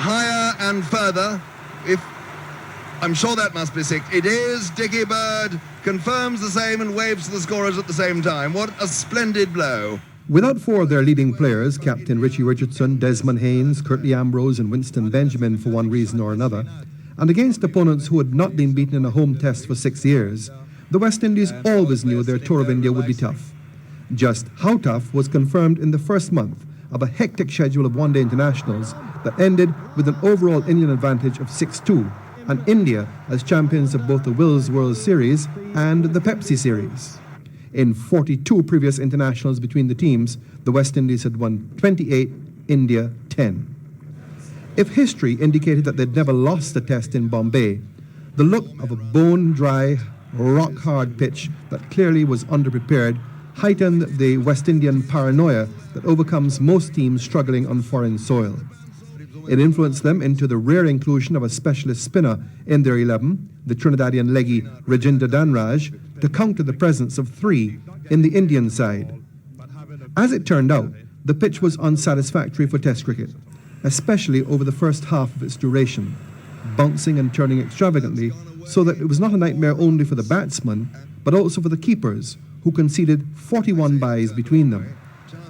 higher and further. I'm sure that must be six. It is. Dickie Bird confirms the same and waves to the scorers at the same time. What a splendid blow. Without four of their leading players, Captain Richie Richardson, Desmond Haynes, Curtly Ambrose and Winston Benjamin for one reason or another, and against opponents who had not been beaten in a home test for 6 years, the West Indies always knew their tour of India would be tough. Just how tough was confirmed in the first month of a hectic schedule of one-day internationals that ended with an overall Indian advantage of 6-2, and India as champions of both the Wills World Series and the Pepsi Series. In 42 previous internationals between the teams, the West Indies had won 28, India 10. If history indicated that they'd never lost a test in Bombay, the look of a bone-dry, rock-hard pitch that clearly was underprepared heightened the West Indian paranoia that overcomes most teams struggling on foreign soil. It influenced them into the rare inclusion of a specialist spinner in their 11, the Trinidadian leggy Rajinder Dhanraj, to counter the presence of 3 in the Indian side. As it turned out, the pitch was unsatisfactory for Test cricket, especially over the first half of its duration, bouncing and turning extravagantly, so that it was not a nightmare only for the batsmen, but also for the keepers, who conceded 41 byes between them.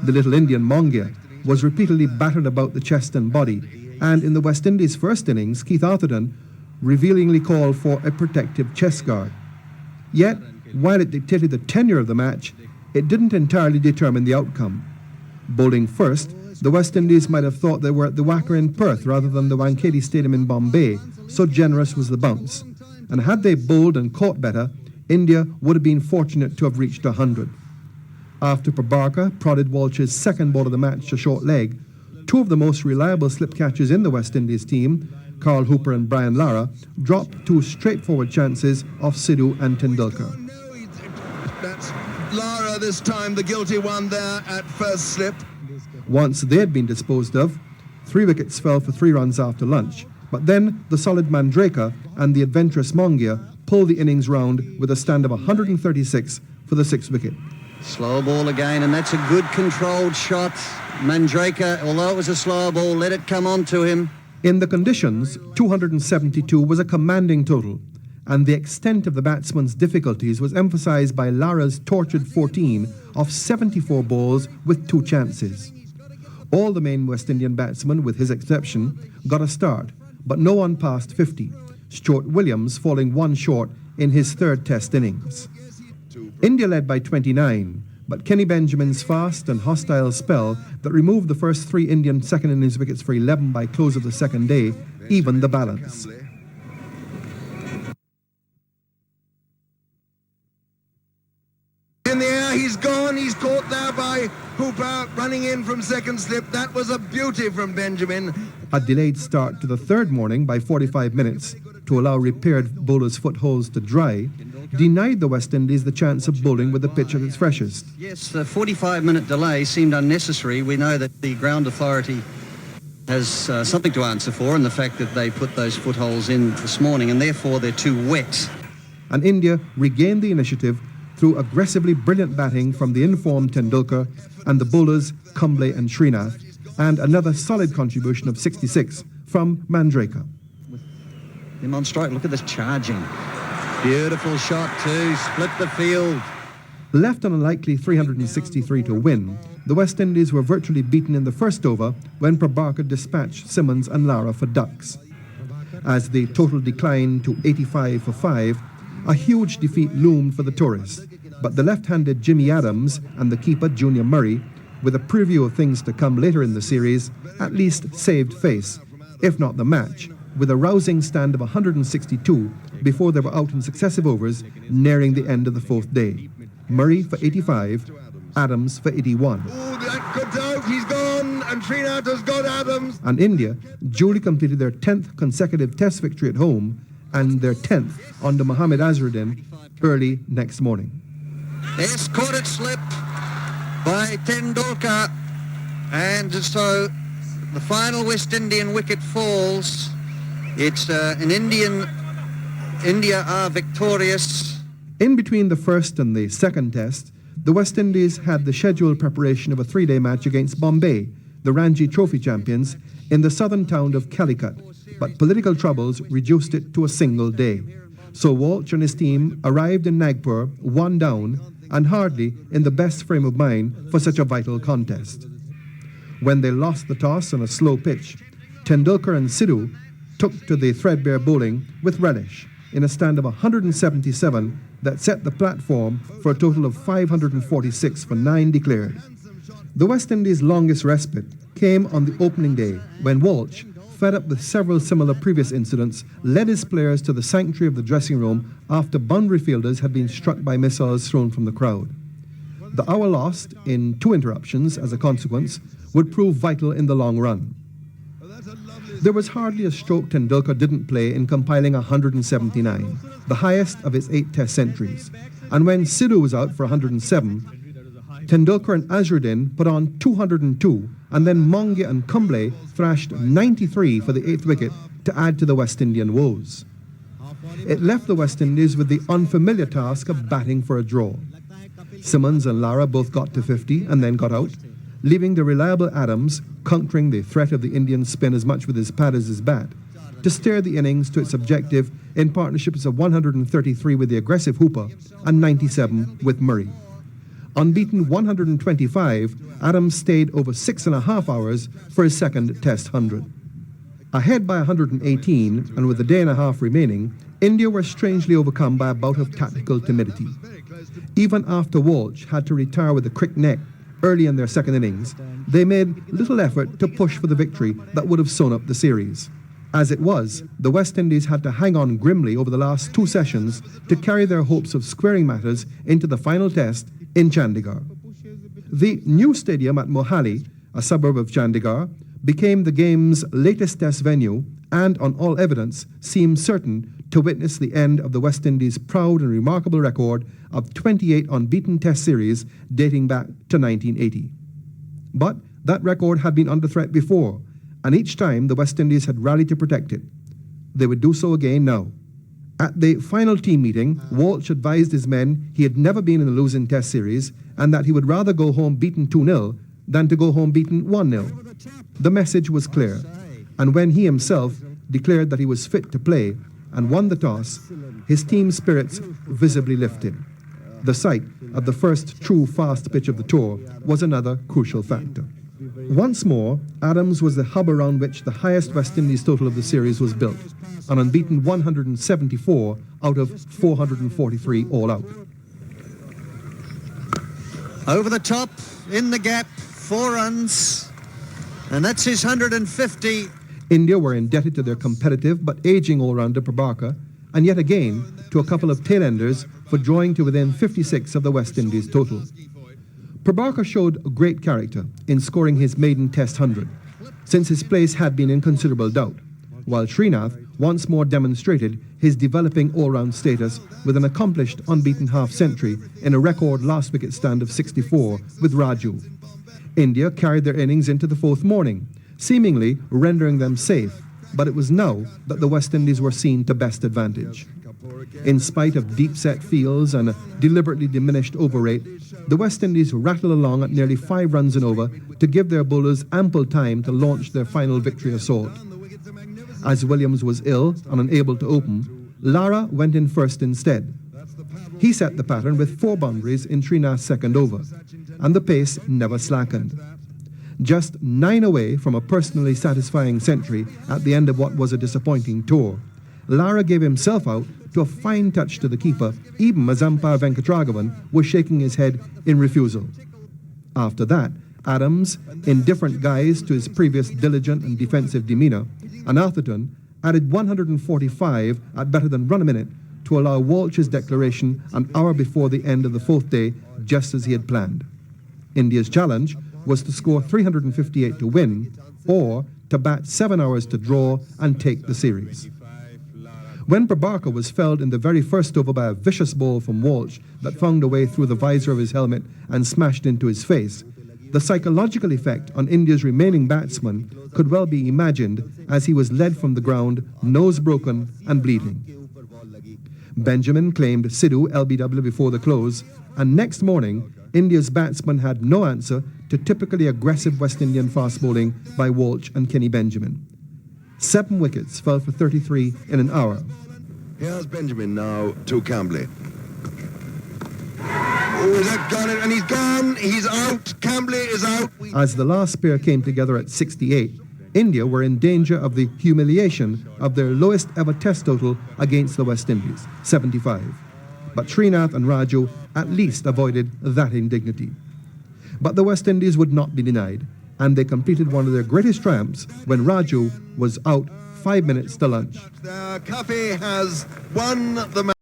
The little Indian Mongia was repeatedly battered about the chest and body, and in the West Indies' first innings, Keith Atherton revealingly called for a protective chest guard. Yet, while it dictated the tenure of the match, it didn't entirely determine the outcome. Bowling first, the West Indies might have thought they were at the Wacker in Perth rather than the Wankhede Stadium in Bombay, so generous was the bounce. And had they bowled and caught better, India would have been fortunate to have reached 100. After Prabarkar prodded Walsh's second ball of the match to short leg, 2 of the most reliable slip catchers in the West Indies team, Carl Hooper and Brian Lara, dropped 2 straightforward chances off Sidhu and Tendulkar. That's Lara this time, the guilty one there at first slip. Once they had been disposed of, 3 wickets fell for 3 runs after lunch, but then the solid Mandraker and the adventurous Mongia pulled the innings round with a stand of 136 for the 6th wicket. Slow ball again, and that's a good controlled shot. Mandraker, although it was a slow ball, let it come on to him. In the conditions, 272 was a commanding total, and the extent of the batsman's difficulties was emphasised by Lara's tortured 14 off 74 balls with 2 chances. All the main West Indian batsmen, with his exception, got a start, but no one passed 50, Stuart Williams falling 1 short in his 3rd Test innings. India led by 29, but Kenny Benjamin's fast and hostile spell that removed the first 3 Indian second innings wickets for 11 by close of the second day evened the balance. In the air, he's gone. He's caught there by Hooper, running in from second slip. That was a beauty from Benjamin. A delayed start to the 3rd morning by 45 minutes to allow repaired bowlers' footholds to dry denied the West Indies the chance of bowling with the pitch at its freshest. Yes, the 45-minute delay seemed unnecessary. We know that the ground authority has something to answer for in the fact that they put those footholds in this morning, and therefore they're too wet. And India regained the initiative through aggressively brilliant batting from the informed Tendulkar and the bowlers Kumble and Srinath, and another solid contribution of 66 from Mandraker. Him on strike, look at this charging. Beautiful shot too, split the field. Left on a likely 363 to win, the West Indies were virtually beaten in the first over when Prabarkar dispatched Simmons and Lara for ducks. As the total declined to 85 for 5, a huge defeat loomed for the tourists, but the left-handed Jimmy Adams and the keeper Junior Murray, with a preview of things to come later in the series, at least saved face, if not the match, with a rousing stand of 162 before they were out in successive overs nearing the end of the 4th day. Murray for 85, Adams for 81. Oh, that good out, he's gone, and Srinath has got Adams. And India duly completed their 10th consecutive Test victory at home and their 10th under Mohammad Azharuddin early next morning. Yes, caught it slip by Tendulkar, and so the final West Indian wicket falls. It's India are victorious. In between the first and the second Test, the West Indies had the scheduled preparation of a 3-day match against Bombay, the Ranji Trophy champions, in the southern town of Calicut, but political troubles reduced it to a single day. So Walsh and his team arrived in Nagpur, one down, and hardly in the best frame of mind for such a vital contest. When they lost the toss on a slow pitch, Tendulkar and Sidhu took to the threadbare bowling with relish in a stand of 177 that set the platform for a total of 546 for 9 declared. The West Indies' longest respite came on the opening day when Walsh, fed up with several similar previous incidents, led his players to the sanctuary of the dressing room after boundary fielders had been struck by missiles thrown from the crowd. The hour lost in 2 interruptions as a consequence would prove vital in the long run. There was hardly a stroke Tendulkar didn't play in compiling 179, the highest of his 8 Test centuries. And when Sidhu was out for 107, Tendulkar and Azharuddin put on 202, and then Mongia and Kumble thrashed 93 for the 8th wicket to add to the West Indian woes. It left the West Indies with the unfamiliar task of batting for a draw. Simmons and Lara both got to 50 and then got out, leaving the reliable Adams, countering the threat of the Indian spin as much with his pad as his bat, to steer the innings to its objective in partnerships of 133 with the aggressive Hooper and 97 with Murray. Unbeaten 125, Adams stayed over 6.5 hours for his second Test 100. Ahead by 118, and with a day and a half remaining, India were strangely overcome by a bout of tactical timidity. Even after Walsh had to retire with a crick neck early in their second innings, they made little effort to push for the victory that would have sewn up the series. As it was, the West Indies had to hang on grimly over the last 2 sessions to carry their hopes of squaring matters into the final test in Chandigarh. The new stadium at Mohali, a suburb of Chandigarh, became the game's latest test venue and, on all evidence, seemed certain to witness the end of the West Indies' proud and remarkable record of 28 unbeaten test series dating back to 1980. But that record had been under threat before, and each time the West Indies had rallied to protect it. They would do so again now. At the final team meeting, Walsh advised his men he had never been in a losing test series and that he would rather go home beaten 2-0 than to go home beaten 1-0. The message was clear, and when he himself declared that he was fit to play and won the toss, his team's spirits visibly lifted. The sight of the first true fast pitch of the tour was another crucial factor. Once more, Adams was the hub around which the highest West Indies total of the series was built, an unbeaten 174 out of 443 all out. Over the top, in the gap, 4 runs, and that's his 150. India were indebted to their competitive but aging all-rounder Prabhakar, and yet again to a couple of tailenders for drawing to within 56 of the West Indies total. Prabhakar showed great character in scoring his maiden Test 100, since his place had been in considerable doubt, while Srinath once more demonstrated his developing all-round status with an accomplished unbeaten half-century in a record last wicket stand of 64 with Raju. India carried their innings into the 4th morning, seemingly rendering them safe, but it was now that the West Indies were seen to best advantage. In spite of deep-set fields and a deliberately diminished over rate, the West Indies rattled along at nearly 5 runs and over to give their bowlers ample time to launch their final victory assault. As Williams was ill and unable to open, Lara went in first instead. He set the pattern with 4 boundaries in Srinath's second over, and the pace never slackened. Just 9 away from a personally satisfying century at the end of what was a disappointing tour, Lara gave himself out to a fine touch to the keeper, even as umpire Venkatragavan was shaking his head in refusal. After that, Adams, in different guise to his previous diligent and defensive demeanour, and Atherton added 145 at better than run a minute to allow Walsh's declaration an hour before the end of the 4th day, just as he had planned. India's challenge was to score 358 to win, or to bat 7 hours to draw and take the series. When Prabhakar was felled in the very first over by a vicious ball from Walsh that found a way through the visor of his helmet and smashed into his face, the psychological effect on India's remaining batsman could well be imagined as he was led from the ground, nose broken and bleeding. Benjamin claimed Sidhu LBW before the close, and next morning, India's batsman had no answer to typically aggressive West Indian fast bowling by Walsh and Kenny Benjamin. 7 wickets fell for 33 in an hour. Here's Benjamin now to Cambley. Oh, is that gone? And he's gone. He's out. Cambley is out. As the last pair came together at 68, India were in danger of the humiliation of their lowest ever test total against the West Indies, 75. But Srinath and Raju at least avoided that indignity. But the West Indies would not be denied, and they completed one of their greatest triumphs when Raju was out 5 minutes to lunch. Kafi has won the match.